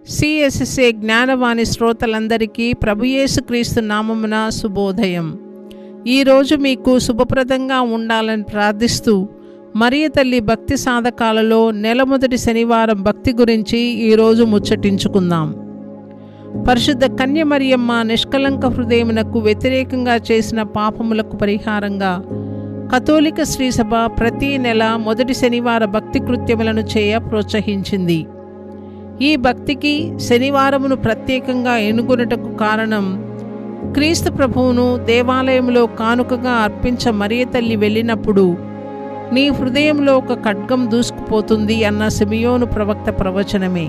సిఎస్ఎస్ఏ జ్ఞానవాణి శ్రోతలందరికీ ప్రభుయేసుక్రీస్తు నామమున శుభోదయం. ఈరోజు మీకు శుభప్రదంగా ఉండాలని ప్రార్థిస్తూ మరియ తల్లి భక్తి సాధకాలలో నెల మొదటి శనివారం భక్తి గురించి ఈరోజు ముచ్చటించుకుందాం. పరిశుద్ధ కన్య మరియమ్మ నిష్కలంక హృదయమునకు వ్యతిరేకంగా చేసిన పాపములకు పరిహారంగా కథోలిక శ్రీసభ ప్రతి నెల మొదటి శనివార భక్తి కృత్యములను చేయ ప్రోత్సహించింది. ఈ భక్తికి శనివారమును ప్రత్యేకంగా ఎన్నుకొనుటకు కారణం, క్రీస్తు ప్రభువును దేవాలయంలో కానుకగా అర్పించ మరియ తల్లి వెళ్ళినప్పుడు నీ హృదయంలో ఒక ఖడ్గం దూసుకుపోతుంది అన్న సిమియోను ప్రవక్త ప్రవచనమే.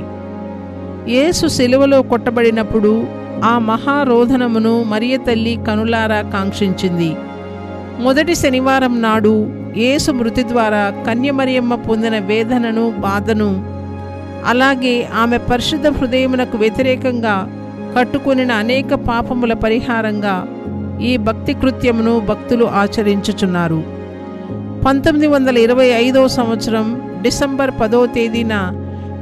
యేసు శిలువలో కొట్టబడినప్పుడు ఆ మహారోధనమును మరియ తల్లి కనులారా కాంక్షించింది. మొదటి శనివారం నాడు యేసు మృతి ద్వారా కన్య మరియమ్మ పొందిన వేదనను, బాధను, అలాగే ఆమె పరిశుద్ధ హృదయమునకు వ్యతిరేకంగా కట్టుకొనిన అనేక పాపముల పరిహారంగా ఈ భక్తి కృత్యమును భక్తులు ఆచరించుచున్నారు. 1925 సంవత్సరం డిసెంబర్ 10వ తేదీన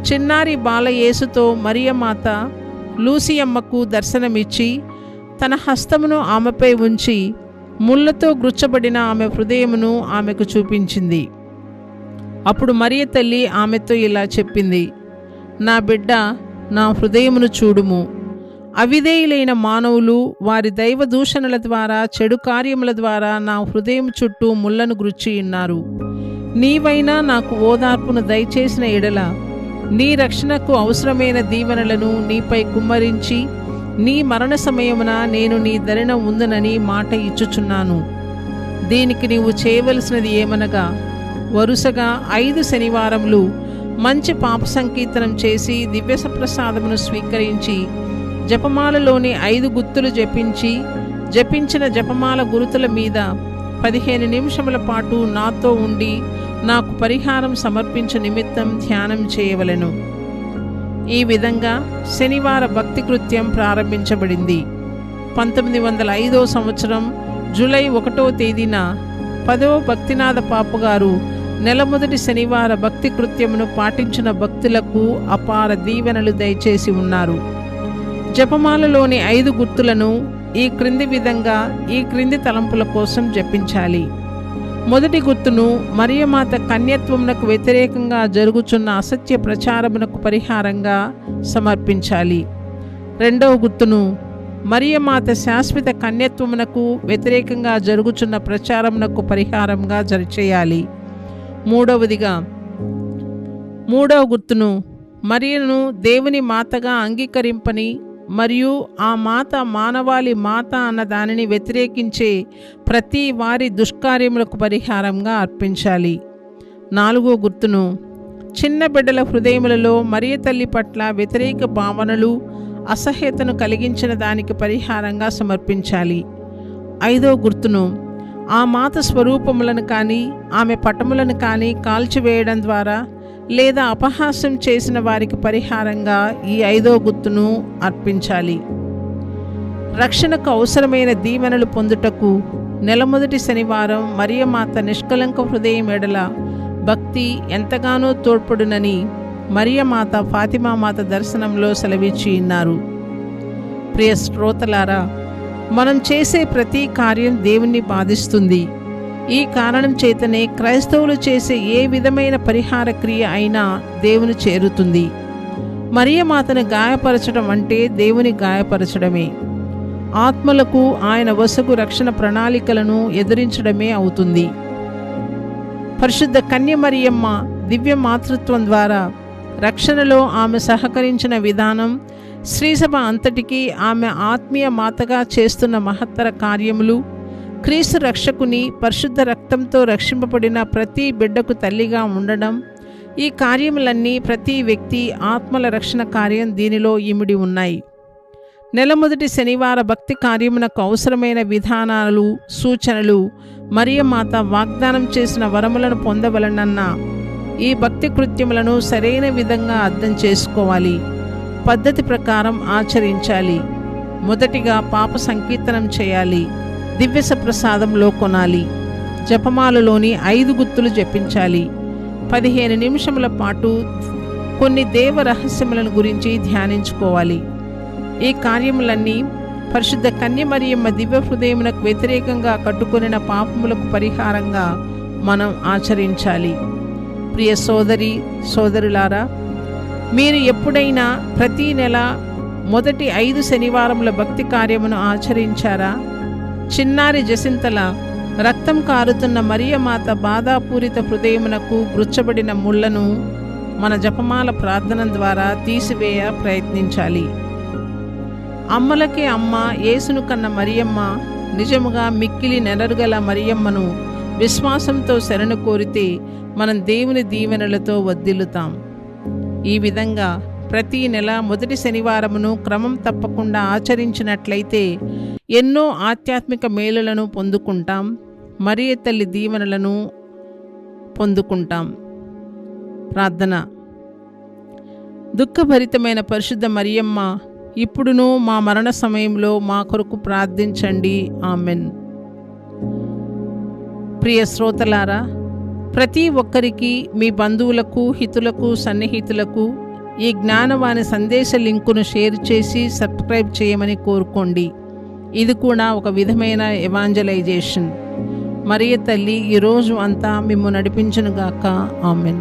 చిన్నారి బాలయేసుతో మరియమాత లూసియమ్మకు దర్శనమిచ్చి తన హస్తమును ఆమెపై ఉంచి ముళ్ళతో గుచ్చబడిన ఆమె హృదయమును ఆమెకు చూపించింది. అప్పుడు మరియ తల్లి ఆమెతో ఇలా చెప్పింది: నా బిడ్డ, నా హృదయమును చూడుము. అవిధేయులైన మానవులు వారి దైవ దూషణల ద్వారా, చెడు కార్యముల ద్వారా నా హృదయం చుట్టూ ముళ్ళను గుచ్చి ఉన్నారు. నీవైనా నాకు ఓదార్పును దయచేసిన ఎడల నీ రక్షణకు అవసరమైన దీవెనలను నీపై కుమ్మరించి నీ మరణ సమయమున నేను నీ దరిన ఉందునని మాట ఇచ్చుచున్నాను. దీనికి నీవు చేయవలసినది ఏమనగా, వరుసగా 5 శనివారములు మంచి పాప సంకీర్తనం చేసి దివ్య ప్రసాదమును స్వీకరించి జపమాలలోని 5 గుర్తులు జపించిన జపమాల గురుతుల మీద 15 నిమిషముల పాటు నాతో ఉండి నాకు పరిహారం సమర్పించే నిమిత్తం ధ్యానం చేయవలెను. ఈ విధంగా శనివార భక్తి కృత్యం ప్రారంభించబడింది. 1905 సంవత్సరం జూలై 1వ తేదీన 10వ భక్తినాథ పాపగారు నెల మొదటి శనివార భక్తి కృత్యమును పాటించిన భక్తులకు అపార దీవెనలు దయచేసి ఉన్నారు. జపమాలలోని 5 గుర్తులను ఈ క్రింది విధంగా ఈ క్రింది తలంపుల కోసం జపించాలి. మొదటి గుర్తును మరియమాత కన్యత్వమునకు వ్యతిరేకంగా జరుగుచున్న అసత్య ప్రచారమునకు పరిహారంగా సమర్పించాలి. రెండవ గుర్తును మరియమాత శాశ్వత కన్యత్వమునకు వ్యతిరేకంగా జరుగుచున్న ప్రచారమునకు పరిహారంగా చేయాలి. మూడవ గుర్తును మరియను దేవుని మాతగా అంగీకరింపని మరియు ఆ మాత మానవాళి మాత అన్న దానిని వ్యతిరేకించే ప్రతి వారి దుష్కార్యములకు పరిహారంగా అర్పించాలి. 4వ గుర్తును చిన్న బిడ్డల హృదయములలో మరియ తల్లి పట్ల వ్యతిరేక భావనలు, అసహ్యతను కలిగించిన దానికి పరిహారంగా సమర్పించాలి. 5వ గుర్తును ఆ మాత స్వరూపములను కానీ ఆమె పటములను కానీ కాల్చివేయడం ద్వారా లేదా అపహాస్యం చేసిన వారికి పరిహారంగా ఈ 5వ గుర్తును అర్పించాలి. రక్షణకు అవసరమైన దీవెనలు పొందుటకు నెల మొదటి శనివారం మరియమాత నిష్కలంక హృదయం ఎడల భక్తి ఎంతగానో తోడ్పడునని మరియమాత ఫాతిమా మాత దర్శనంలో సెలవిచ్చి ఉన్నారు. ప్రియ శ్రోతలారా, మనం చేసే ప్రతి కార్యం దేవుణ్ణి బాధిస్తుంది. ఈ కారణం చేతనే క్రైస్తవులు చేసే ఏ విధమైన పరిహార క్రియ అయినా దేవుని చేరుతుంది. మరియమాతను గాయపరచడం అంటే దేవుని గాయపరచడమే. ఆత్మలకు ఆయన వసగు రక్షణ ప్రణాళికలను ఎదిరించడమే అవుతుంది. పరిశుద్ధ కన్య మరియమ్మ దివ్య మాతృత్వం ద్వారా రక్షణలో ఆమె సహకరించిన విధానం, శ్రీసభ అంతటికీ ఆమె ఆత్మీయ మాతగా చేస్తున్న మహత్తర కార్యములు, క్రీస్తు రక్షకుని పరిశుద్ధ రక్తంతో రక్షింపబడిన ప్రతి బిడ్డకు తల్లిగా ఉండడం, ఈ కార్యములన్నీ ప్రతి వ్యక్తి ఆత్మల రక్షణ కార్యం దీనిలో ఇమిడి ఉన్నాయి. నెల మొదటి శనివార భక్తి కార్యమునకు అవసరమైన విధానాలు, సూచనలు మరియమాత వాగ్దానం చేసిన వరములను పొందవలనన్న ఈ భక్తి కృత్యములను సరైన విధంగా అర్థం చేసుకోవాలి, పద్ధతి ప్రకారం ఆచరించాలి. మొదటిగా పాప సంకీర్తనం చేయాలి, దివ్య ప్రసాదంలో కొనాలి, జపమాలలోని 5 గుర్తులు జపించాలి, 15 నిమిషముల పాటు కొన్ని దేవ రహస్యములను గురించి ధ్యానించుకోవాలి. ఈ కార్యములన్నీ పరిశుద్ధ కన్య మరియమ్మ దివ్య హృదయమునకు వ్యతిరేకంగా కట్టుకొనిన పాపములకు పరిహారంగా మనం ఆచరించాలి. ప్రియ సోదరి సోదరులారా, మీరు ఎప్పుడైనా ప్రతి నెల మొదటి 5 శనివారముల భక్తి కార్యమును ఆచరించారా? చిన్నారి జసింతల రక్తం కారుతున్న మరియమాత బాధాపూరిత హృదయమునకు గుచ్చబడిన ముళ్లను మన జపమాల ప్రార్థన ద్వారా తీసివేయ ప్రయత్నించాలి. అమ్మలకే అమ్మ యేసును కన్న మరియమ్మ నిజముగా మిక్కిలి నెరరుగల మరియమ్మను విశ్వాసంతో శరణు కోరితే మనం దేవుని దీవెనలతో వర్ధిల్లుతాం. ఈ విధంగా ప్రతి నెల మొదటి శనివారమును క్రమం తప్పకుండా ఆచరించినట్లయితే ఎన్నో ఆధ్యాత్మిక మేలులను పొందుకుంటాం, మరియ తల్లి దీవెనలను పొందుకుంటాం. ప్రార్థన. దుఃఖభరితమైన పరిశుద్ధ మరియమ్మ, ఇప్పుడును మా మరణ సమయంలో మా కొరకు ప్రార్థించండి. ఆమెన్. ప్రియ శ్రోతలారా, ప్రతి ఒక్కరికి మీ బంధువులకు, హితులకు, సన్నిహితులకు ఈ జ్ఞానవాణి సందేశ లింకును షేర్ చేసి సబ్స్క్రైబ్ చేయమని కోరుకోండి. ఇది కూడా ఒక విధమైన ఎవాంజలైజేషన్. మరియ తల్లి ఈరోజు అంతా మిమ్ము నడిపించునుగాక. ఆమెన్.